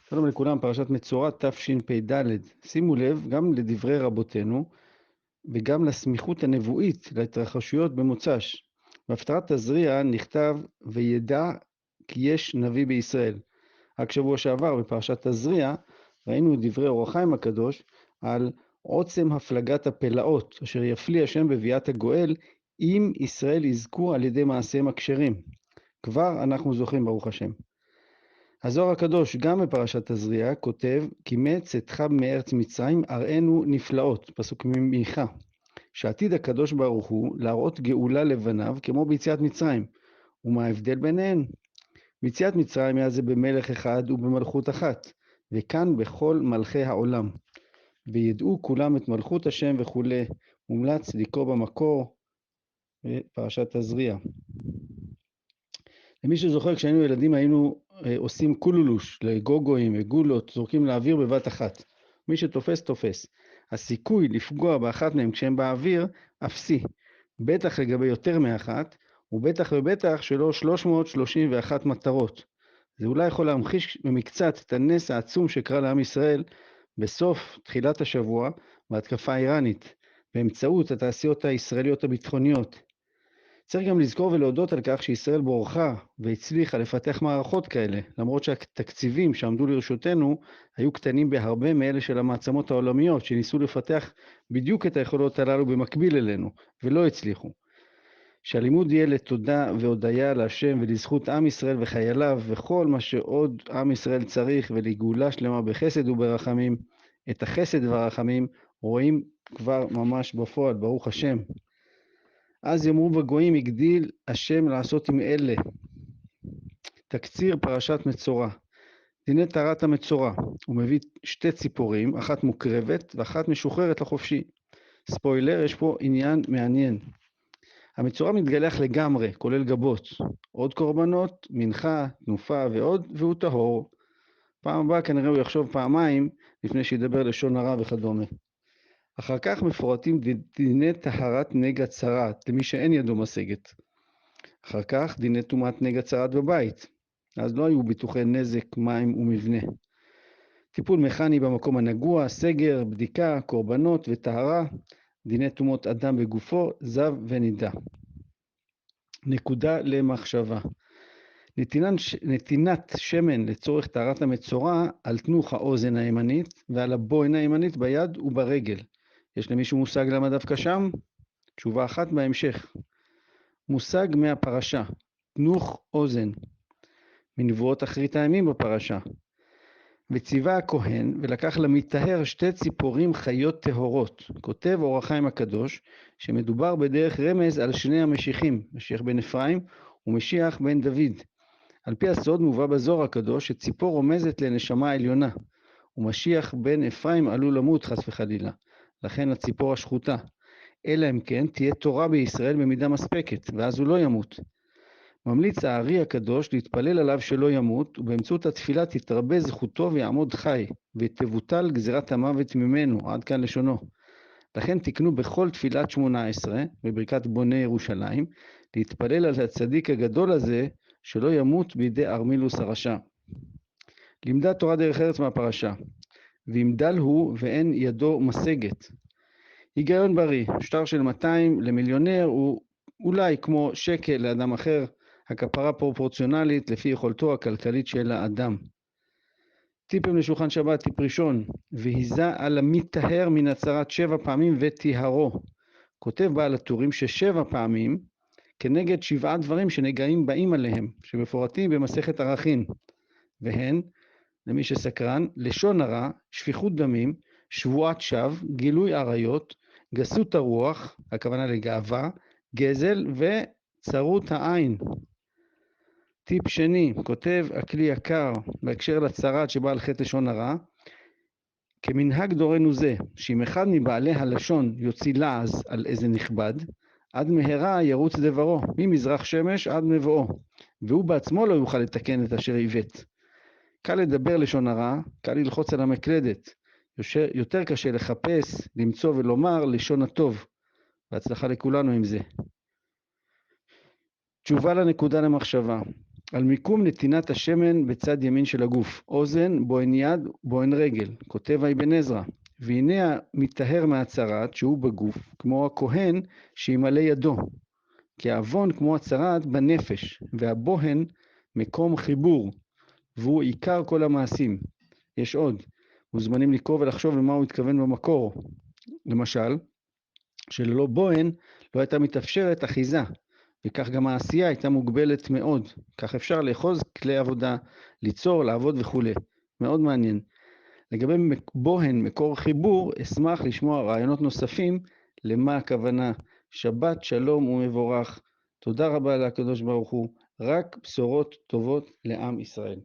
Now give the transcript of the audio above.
שלום לכולם, פרשת מצורע תשפ"ד. שימו לב גם לדברי רבותינו וגם לסמיכות הנבואית להתרחשויות במוצ"ש. בהפטרת תזריע נכתב וידע כי יש נביא בישראל. רק שבוע שעבר בפרשת תזריע ראינו את דברי אור החיים הקדוש על עוצם הפלגת הפלאות אשר יפליא השם בביאת הגואל אם ישראל יזכו על ידי מעשיהם הכשרים. כבר אנחנו זוכים ברוך השם. הזוהר הקדוש גם בפרשת תזריע כותב כי מצאתך מארץ מצרים אראנו נפלאות, פסוק ממיכה, שעתיד הקדוש ברוך הוא להראות גאולה לבניו כמו ביציאת מצרים. ומה ההבדל ביניהן? ביציאת מצרים היה זה במלך אחד ובמלכות אחת, וכאן בכל מלכי העולם. וידעו כולם את מלכות השם וכולי. מומלץ לקרוא במקור בפרשת תזריע. למי שזוכר, כשהיינו ילדים היינו עושים קולולוש לגוגויים וגולות, זורקים לאוויר בבת אחת. מי שתופס תופס. הסיכוי לפגוע באחת מהם כשהם באוויר אפסי, בטח לגבי יותר מאחת, ובטח ובטח שלא 331 מטרות. זה אולי יכול להמחיש במקצת את הנס העצום שקרה לעם ישראל בסוף תחילת השבוע בהתקפה האיראנית, באמצעות התעשיות הישראליות הביטחוניות. צריך גם לזכור ולהודות על כך שישראל בורחה והצליחה לפתח מערכות כאלה, למרות שהתקציבים שעמדו לרשותנו היו קטנים בהרבה מאלה של המעצמות העולמיות, שניסו לפתח בדיוק את היכולות הללו במקביל אלינו, ולא הצליחו. שהלימוד יהיה לתודה והודיה להשם ולזכות עם ישראל וחייליו, וכל מה שעוד עם ישראל צריך, ולגאולה שלמה בחסד וברחמים. את החסד והרחמים רואים כבר ממש בפועל, ברוך השם. אז יאמרו בגויים, הגדיל השם לעשות עם אלה. תקציר פרשת מצורע. דיני טהרת המצורע. הוא מביא שתי ציפורים, אחת מוקרבת ואחת משוחררת לחופשי. ספוילר, יש פה עניין מעניין. המצורע מתגלח לגמרי, כולל גבות. עוד קורבנות, מנחה, תנופה ועוד, והוא טהור. פעם הבאה כנראה הוא יחשוב פעמיים לפני שידבר לשון הרע וכדומה. אחר כך מפורטים דיני טהרת נגע צרעת, למי שאין ידו משגת. אחר כך דיני טומאת נגע צרעת בבית. אז לא היו ביטוחי נזק, מים ומבנה. טיפול מכני במקום הנגוע, סגר, בדיקה, קורבנות וטהרה, דיני טומאות אדם בגופו, זב ונידה. נקודה למחשבה. נתינת שמן לצורך טהרת המצורע על תנוך האוזן הימנית ועל הבוין הימנית ביד וברגל. יש למישהו מושג למה דווקא שם? תשובה אחת בהמשך. מושג מהפרשה, תנוך אוזן, מנבואות אחרית הימים בפרשה. וציווה הכהן ולקח למטהר שתי ציפורים חיות טהורות. כותב אור החיים הקדוש שמדובר בדרך רמז על שני המשיחים, משיח בן אפרים ומשיח בן דוד. על פי הסוד מובא בזוהר הקדוש שציפור רומזת לנשמה העליונה, ומשיח בן אפרים עלול למות חס וחלילה. לכן הציפור השחוטה, אלא אם כן תהיה תורה בישראל במידה מספקת, ואז הוא לא ימות. ממליץ הארי הקדוש להתפלל עליו שלא ימות, ובאמצעות התפילה תתרבה זכותו ויעמוד חי, ותבוטל גזירת המוות ממנו, עד כאן לשונו. לכן תקנו בכל תפילת 18, בברכת בוני ירושלים, להתפלל על הצדיק הגדול הזה, שלא ימות בידי ארמילוס הרשע. לימדה תורה דרך ארץ מהפרשה. ואם דל הוא ואין ידו משגת. היגיון בריא, שטר של 200 למיליונר הוא אולי כמו שקל לאדם אחר, הכפרה פרופורציונלית לפי יכולתו הכלכלית של האדם. טיפים לשולחן שבת, טיפ ראשון, והיזה על המטהר מן הצרת 7 פעמים וטיהרו. כותב בעל הטורים ש7 פעמים כנגד 7 דברים שנגעים באים עליהם, שמפורטים במסכת ערכין, והן, למי שסקרן, לשון הרע, שפיכות דמים, שבועת שווא, גילוי עריות, גסות הרוח, הכוונה לגאווה, גזל וצרות העין. טיפ שני, כותב הכלי יקר בהקשר לצרת שבא על חטא לשון הרע, כמנהג דורנו זה, שאם אחד מבעלי הלשון יוציא לעז על איזה נכבד, עד מהרה ירוץ דברו, ממזרח שמש עד מבואו, והוא בעצמו לא יוכל לתקן את אשר עיוות. קל לדבר לשון הרע, קל ללחוץ על המקלדת, יותר קשה לחפש, למצוא ולומר לשון הטוב. בהצלחה לכולנו עם זה. תשובה לנקודה למחשבה. על מיקום נתינת השמן בצד ימין של הגוף, אוזן, בו אין יד, בו אין רגל, כותב אבן עזרא. והנה המטהר מהצרת שהוא בגוף, כמו הכהן שימלא ידו. כי העוון כמו הצרת בנפש, והבוהן מקום חיבור, והוא עיקר כל המעשים. יש עוד, מוזמנים לקרוא ולחשוב למה הוא התכוון במקור. למשל, שללא בוהן לא הייתה מתאפשרת אחיזה, וכך גם העשייה הייתה מוגבלת מאוד. כך אפשר לאחוז כלי עבודה, ליצור, לעבוד וכו'. מאוד מעניין. לגבי בוהן, מקור חיבור, אשמח לשמוע רעיונות נוספים למה הכוונה. שבת שלום ומבורך. תודה רבה לקדוש ברוך הוא. רק בשורות טובות לעם ישראל.